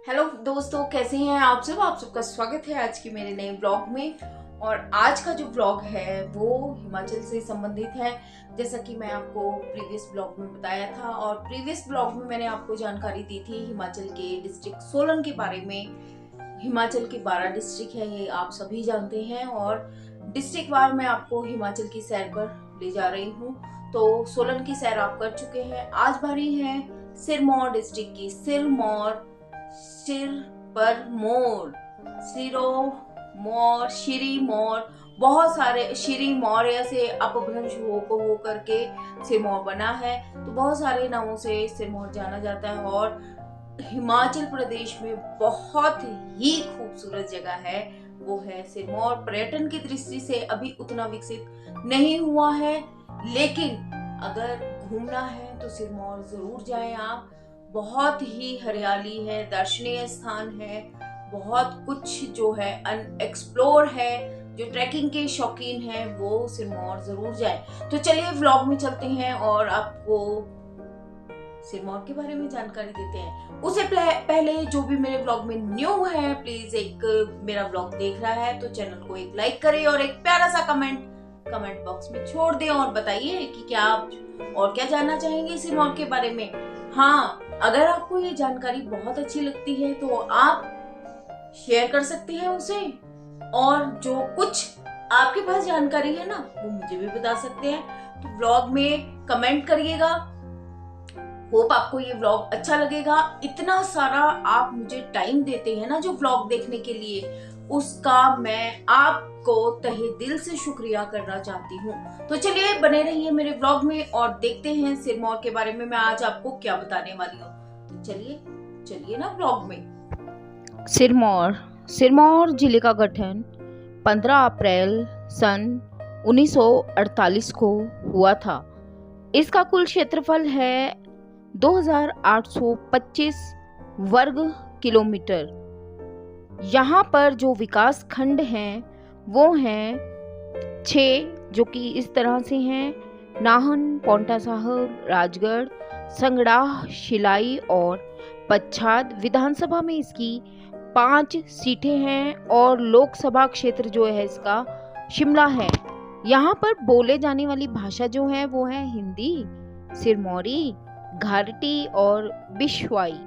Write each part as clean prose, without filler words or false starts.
Hello दोस्तों, कैसे हैं आप सब। आप सबका स्वागत है आज की मेरे नए ब्लॉग में। और आज का जो ब्लॉग है वो हिमाचल से संबंधित है। जैसा कि मैं आपको प्रीवियस ब्लॉग में बताया था, और प्रीवियस ब्लॉग में मैंने आपको जानकारी दी थी हिमाचल के डिस्ट्रिक्ट सोलन के बारे में। हिमाचल के 12 डिस्ट्रिक्ट है, ये आप सभी जानते हैं। और डिस्ट्रिक्ट वार मैं आपको हिमाचल की सैर पर ले जा रही हूँ। तो सोलन की सैर आप कर चुके हैं, आज बारी है सिरमौर डिस्ट्रिक्ट की। सिर पर मोर, सिरो मोर, श्री मोर, बहुत सारे श्री मौर्य से अपभ्रंश हो करके सिरमौर बना है। तो बहुत सारे नामों से सिरमौर जाना जाता है। और हिमाचल प्रदेश में बहुत ही खूबसूरत जगह है, वो है सिरमौर। पर्यटन की दृष्टि से अभी उतना विकसित नहीं हुआ है, लेकिन अगर घूमना है तो सिरमौर जरूर जाएं आप। बहुत ही हरियाली है, दर्शनीय स्थान है, बहुत कुछ जो है अनएक्सप्लोर है। जो ट्रैकिंग के शौकीन हैं वो सिरमौर जरूर जाएं। तो चलिए व्लॉग में चलते हैं और आपको सिरमौर के बारे में जानकारी देते हैं। उससे पहले जो भी मेरे व्लॉग में न्यू है, प्लीज एक मेरा व्लॉग देख रहा है तो चैनल को एक लाइक करें और एक प्यारा सा कमेंट बॉक्स में छोड़ दें और बताइए कि क्या आप और क्या जानना चाहेंगे सिरमौर के बारे में। हाँ, अगर आपको ये जानकारी बहुत अच्छी लगती है तो आप शेयर कर सकते हैं उसे, और जो कुछ आपके पास जानकारी है ना वो मुझे भी बता सकते हैं। तो व्लॉग में कमेंट करिएगा। होप आपको ये व्लॉग अच्छा लगेगा। इतना सारा आप मुझे टाइम देते हैं ना जो व्लॉग देखने के लिए, उसका मैं आपको तहे दिल से शुक्रिया करना चाहती हूँ। तो चलिए बने रहिए मेरे व्लॉग में और देखते हैं सिरमौर के बारे में मैं आज आपको क्या बताने वाली हूँ। तो चलिए ना व्लॉग में। सिरमौर जिले का गठन 15 अप्रैल सन 1948 को हुआ था। इसका कुल क्षेत्रफल है 2825 वर्ग किलोमीटर। यहाँ पर जो विकास खंड हैं वो हैं 6, जो कि इस तरह से हैं: नाहन, पांवटा साहिब, राजगढ़, संगड़ाह, शिलाई और पच्छाद। विधानसभा में इसकी 5 सीटें हैं और लोकसभा क्षेत्र जो है इसका शिमला है। यहाँ पर बोले जाने वाली भाषा जो है वो है हिंदी, सिरमौरी, घाटी और बिश्वाई।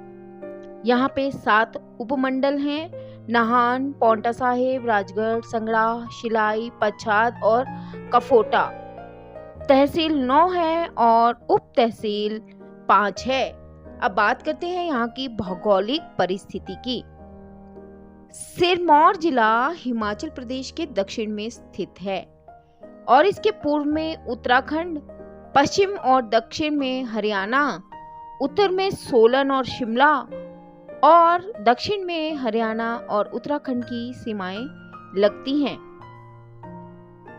यहाँ पे 7 उपमंडल हैं: नाहन, पांवटा साहिब, राजगढ़, संगड़ाह, शिलाई, पच्छाद और कफोटा। तहसील 9 है और उप तहसील 5 है। अब बात करते हैं यहाँ की भौगोलिक परिस्थिति की। सिरमौर जिला हिमाचल प्रदेश के दक्षिण में स्थित है और इसके पूर्व में उत्तराखंड, पश्चिम और दक्षिण में हरियाणा, उत्तर में सोलन और शिमला और दक्षिण में हरियाणा और उत्तराखंड की सीमाएं लगती हैं।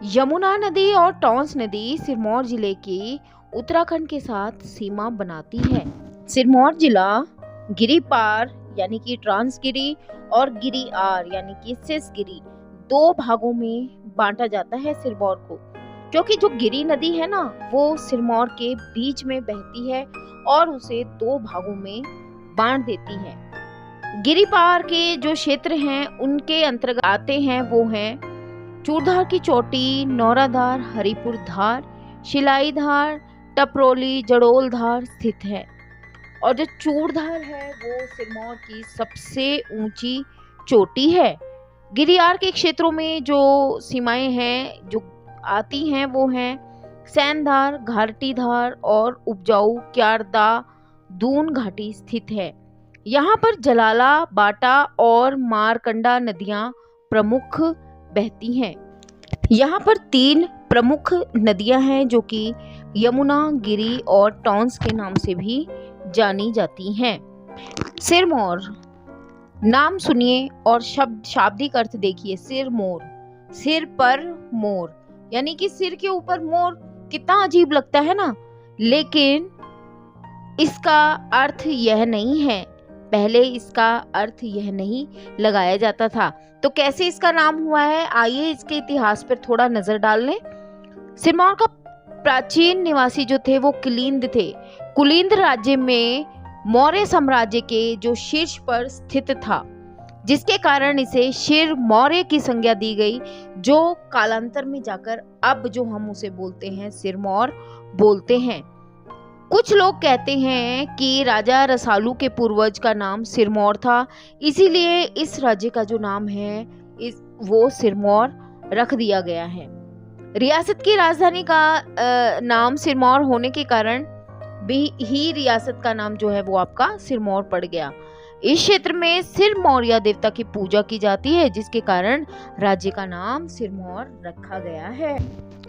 यमुना नदी और टॉन्स नदी सिरमौर जिले की उत्तराखंड के साथ सीमा बनाती है। सिरमौर जिला गिरिपार यानी कि ट्रांसगिरी और गिरिआर यानी कि सिसगिरी 2 भागों में बांटा जाता है सिरमौर को, क्योंकि जो गिरी नदी है ना वो सिरमौर के बीच में बहती है और उसे 2 भागों में बांट देती है। गिरिपार के जो क्षेत्र हैं उनके अंतर्गत आते हैं वो हैं चूड़धार की चोटी, नौराधार, हरिपुर धार, शिलाई धार, टपरोली, जड़ोल धार स्थित है। और जो चूड़धार है वो सिरमौर की सबसे ऊंची चोटी है। गिरियार के क्षेत्रों में जो सीमाएं हैं जो आती हैं वो हैं सैनधार, घाटीधार और उपजाऊ क्यारदा दून घाटी स्थित है। यहाँ पर जलाला, बाटा और मारकंडा नदियां प्रमुख बहती हैं। यहाँ पर 3 प्रमुख नदियां हैं जो कि यमुना, गिरी और टॉन्स के नाम से भी जानी जाती हैं। सिरमौर नाम सुनिए और शाब्दिक अर्थ देखिए। सिरमौर, सिर पर मोर, यानी कि सिर के ऊपर मोर। कितना अजीब लगता है ना, लेकिन इसका अर्थ यह नहीं है। पहले इसका अर्थ यह नहीं लगाया जाता था। तो कैसे इसका नाम हुआ है, आइए इसके इतिहास पर थोड़ा नजर डाल लें। सिरमौर का प्राचीन निवासी जो थे वो कुलिंद थे। कुलिंद राज्य में मौर्य साम्राज्य के जो शीर्ष पर स्थित था, जिसके कारण इसे शिर मौर्य की संज्ञा दी गई, जो कालांतर में जाकर अब जो हम उसे बोलते हैं सिरमौर बोलते हैं। कुछ लोग कहते हैं कि राजा रसालू के पूर्वज का नाम सिरमौर था, इसीलिए इस राज्य का जो नाम है वो सिरमौर रख दिया गया है। रियासत की राजधानी का नाम सिरमौर होने के कारण भी ही रियासत का नाम जो है वो आपका सिरमौर पड़ गया। इस क्षेत्र में सिरमौरिया देवता की पूजा की जाती है, जिसके कारण राज्य का नाम सिरमौर रखा गया है।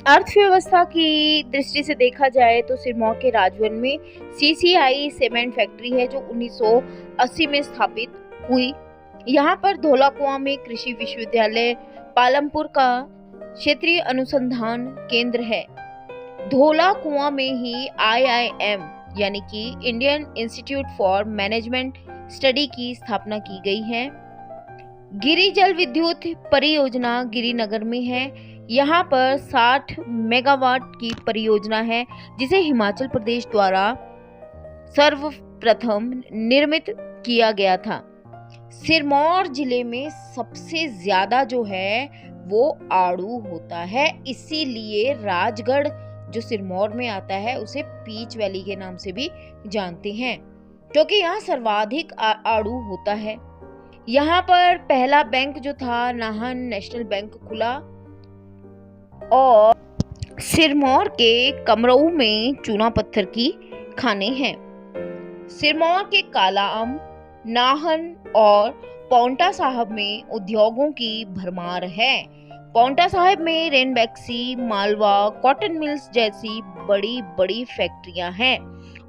अर्थव्यवस्था की दृष्टि से देखा जाए तो सिरमौर के राजवन में CCI सीमेंट फैक्ट्री है, जो 1980 में स्थापित हुई। यहाँ पर धौलाकुआं में कृषि विश्वविद्यालय, पालमपुर का क्षेत्रीय अनुसंधान केंद्र है। धौलाकुआं में ही IIM यानी कि Indian institute for management study की स्थापना की गई है। गिरि जल विद्युत परियोजना गिरिनगर में है। यहाँ पर 60 मेगावाट की परियोजना है, जिसे हिमाचल प्रदेश द्वारा सर्वप्रथम निर्मित किया गया था। सिरमौर जिले में सबसे ज्यादा जो है वो आड़ू होता है, इसीलिए राजगढ़ जो सिरमौर में आता है उसे पीच वैली के नाम से भी जानते हैं, क्योंकि यहाँ सर्वाधिक आड़ू होता है। यहाँ पर पहला बैंक जो था नाहन नेशनल बैंक खुला और सिरमौर के कमरऊ में चूना पत्थर की खानें हैं। सिरमौर के काला आम, नाहन और पांवटा साहिब में उद्योगों की भरमार है। पांवटा साहिब में रेनबैक्सी, मालवा, कॉटन मिल्स जैसी बड़ी बड़ी फैक्ट्रियां हैं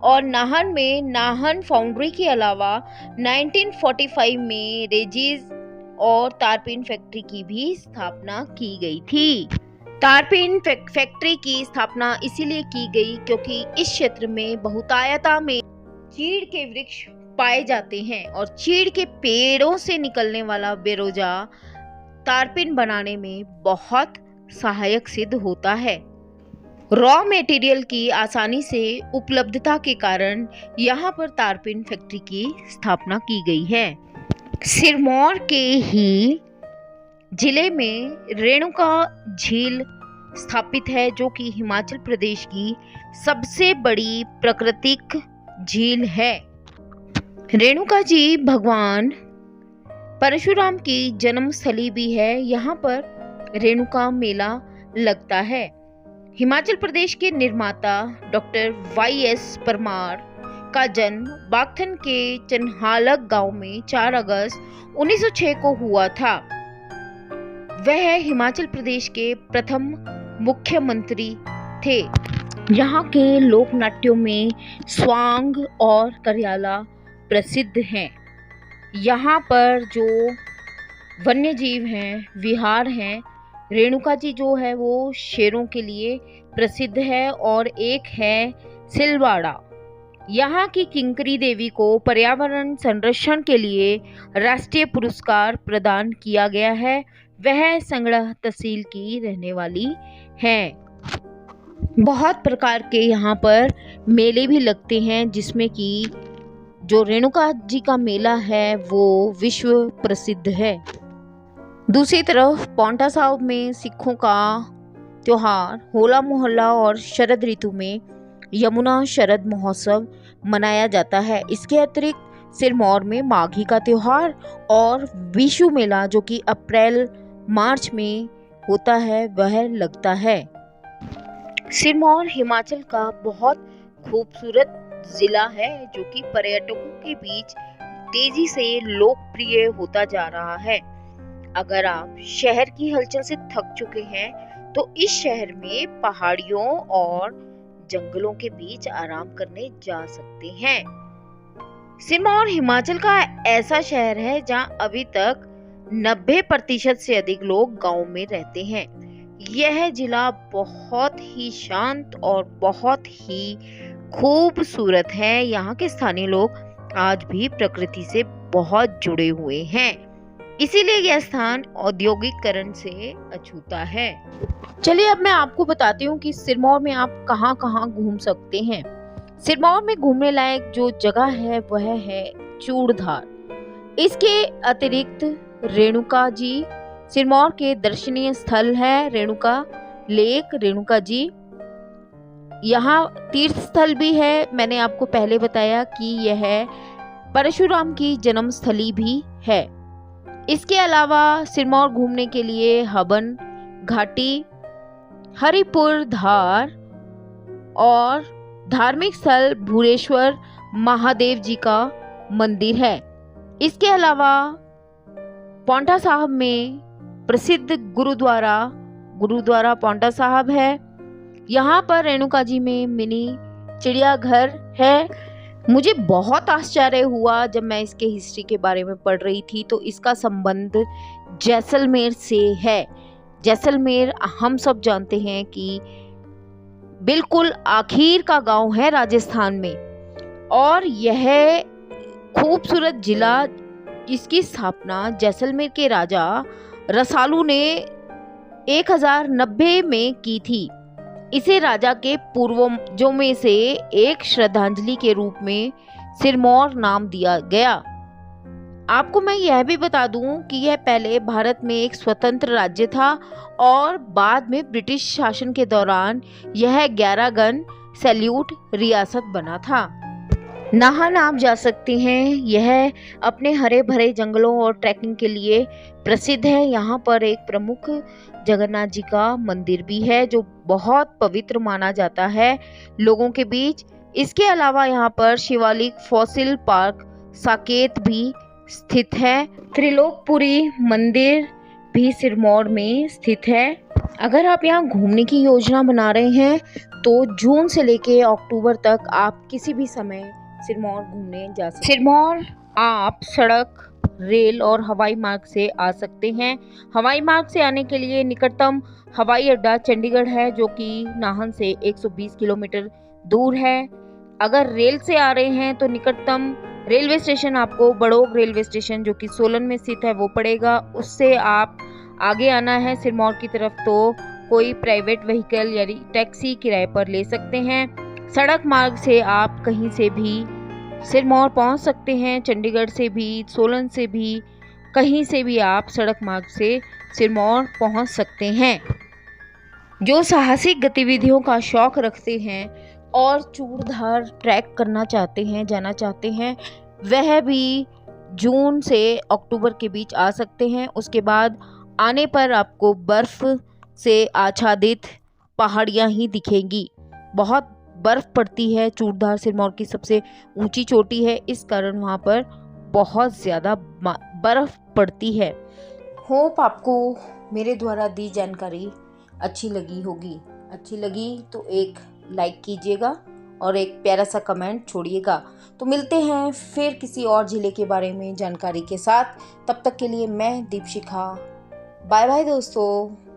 और नाहन में नाहन फाउंड्री के अलावा 1945 में रेजिस और तारपीन फैक्ट्री की भी स्थापना की गई थी। तारपीन फैक्ट्री की स्थापना इसीलिए की गई क्योंकि इस क्षेत्र में बहुतायता में चीड़ के वृक्ष पाए जाते हैं और चीड़ के पेड़ों से निकलने वाला बेरोजा तारपीन बनाने में बहुत सहायक सिद्ध होता है। रॉ मटेरियल की आसानी से उपलब्धता के कारण यहाँ पर तारपीन फैक्ट्री की स्थापना की गई है। सिरमौर के ही जिले में रेणुका झील स्थापित है, जो कि हिमाचल प्रदेश की सबसे बड़ी प्राकृतिक झील है। रेणुका जी भगवान परशुराम की जन्मस्थली भी है। यहाँ पर रेणुका मेला लगता है। हिमाचल प्रदेश के निर्माता डॉक्टर YS परमार का जन्म बागथन के चन्हालग गांव में 4 अगस्त 1906 को हुआ था। वह हिमाचल प्रदेश के प्रथम मुख्यमंत्री थे। यहाँ के लोक नाट्यों में स्वांग और करियाला प्रसिद्ध हैं। यहाँ पर जो वन्य जीव हैं, विहार हैं, रेणुका जी जो है वो शेरों के लिए प्रसिद्ध है और एक है सिलवाड़ा। यहाँ की किंकरी देवी को पर्यावरण संरक्षण के लिए राष्ट्रीय पुरस्कार प्रदान किया गया है। वह संगड़ा तहसील की रहने वाली हैं। बहुत प्रकार के यहाँ पर मेले भी लगते हैं, जिसमें कि जो रेणुका जी का मेला है वो विश्व प्रसिद्ध है। दूसरी तरफ पांवटा साहिब में सिखों का त्योहार होला मोहल्ला और शरद ऋतु में यमुना शरद महोत्सव मनाया जाता है। इसके अतिरिक्त सिरमौर में माघी का त्योहार और विशु मेला जो कि अप्रैल मार्च में होता है वह लगता है। सिरमौर हिमाचल का बहुत खूबसूरत जिला है, जो कि पर्यटकों के बीच तेजी से लोकप्रिय होता जा रहा है। अगर आप शहर की हलचल से थक चुके हैं तो इस शहर में पहाड़ियों और जंगलों के बीच आराम करने जा सकते हैं। सिरमौर हिमाचल का ऐसा शहर है जहां अभी तक 90% से अधिक लोग गांव में रहते हैं। यह जिला बहुत ही शांत और बहुत ही खूबसूरत है। यहाँ के स्थानीय लोग आज भी प्रकृति से बहुत जुड़े हुए हैं, इसीलिए यह स्थान औद्योगिकरण से अछूता है। चलिए अब मैं आपको बताती हूँ कि सिरमौर में आप कहाँ कहाँ घूम सकते हैं। सिरमौर में घूमने लायक जो जगह है वह है चूड़धार। इसके अतिरिक्त रेणुका जी सिरमौर के दर्शनीय स्थल है। रेणुका लेक, रेणुका जी यहाँ तीर्थ स्थल भी है। मैंने आपको पहले बताया कि यह परशुराम की जन्मस्थली भी है। इसके अलावा सिरमौर घूमने के लिए हवन घाटी, हरिपुर धार और धार्मिक स्थल भूरेश्वर महादेव जी का मंदिर है। इसके अलावा पांवटा साहब में प्रसिद्ध गुरुद्वारा पांवटा साहब है। यहाँ पर रेणुका जी में मिनी चिड़ियाघर है। मुझे बहुत आश्चर्य हुआ जब मैं इसके हिस्ट्री के बारे में पढ़ रही थी, तो इसका संबंध जैसलमेर से है। जैसलमेर हम सब जानते हैं कि बिल्कुल आखिर का गांव है राजस्थान में, और यह खूबसूरत जिला, इसकी स्थापना जैसलमेर के राजा रसालू ने 1090 में की थी। इसे राजा के पूर्वजों में से एक श्रद्धांजलि के रूप में सिरमौर नाम दिया गया। आपको मैं यह भी बता दूं कि यह पहले भारत में एक स्वतंत्र राज्य था और बाद में ब्रिटिश शासन के दौरान यह 11 गन सैल्यूट रियासत बना था। नाहन आप जा सकते हैं। यह अपने हरे भरे जंगलों और ट्रैकिंग के लिए प्रसिद्ध है। यहाँ पर एक प्रमुख जगन्नाथ जी का मंदिर भी है जो बहुत पवित्र माना जाता है लोगों के बीच। इसके अलावा यहाँ पर शिवालिक फॉसिल पार्क साकेत भी स्थित है। त्रिलोकपुरी मंदिर भी सिरमौर में स्थित है। अगर आप यहाँ घूमने की योजना बना रहे हैं तो जून से लेके अक्टूबर तक आप किसी भी समय सिरमौर घूमने जा सकते हैं। सिरमौर आप सड़क, रेल और हवाई मार्ग से आ सकते हैं। हवाई मार्ग से आने के लिए निकटतम हवाई अड्डा चंडीगढ़ है जो कि नाहन से 120 किलोमीटर दूर है। अगर रेल से आ रहे हैं तो निकटतम रेलवे स्टेशन आपको बड़ोग रेलवे स्टेशन जो कि सोलन में स्थित है वो पड़ेगा। उससे आप आगे आना है सिरमौर की तरफ तो कोई प्राइवेट व्हीकल यानी टैक्सी किराए पर ले सकते हैं। सड़क मार्ग से आप कहीं से भी सिरमौर पहुंच सकते हैं। चंडीगढ़ से भी, सोलन से भी, कहीं से भी आप सड़क मार्ग से सिरमौर पहुंच सकते हैं। जो साहसिक गतिविधियों का शौक रखते हैं और चूड़धार ट्रैक करना चाहते हैं, जाना चाहते हैं, वह भी जून से अक्टूबर के बीच आ सकते हैं। उसके बाद आने पर आपको बर्फ से आच्छादित पहाड़ियाँ ही दिखेंगी। बहुत बर्फ पड़ती है। चूड़धार सिरमौर की सबसे ऊंची चोटी है, इस कारण वहाँ पर बहुत ज़्यादा बर्फ पड़ती है। होप आपको मेरे द्वारा दी जानकारी अच्छी लगी होगी। अच्छी लगी तो एक लाइक कीजिएगा और एक प्यारा सा कमेंट छोड़िएगा। तो मिलते हैं फिर किसी और जिले के बारे में जानकारी के साथ। तब तक के लिए मैं दीपशिखा। बाय बाय दोस्तों।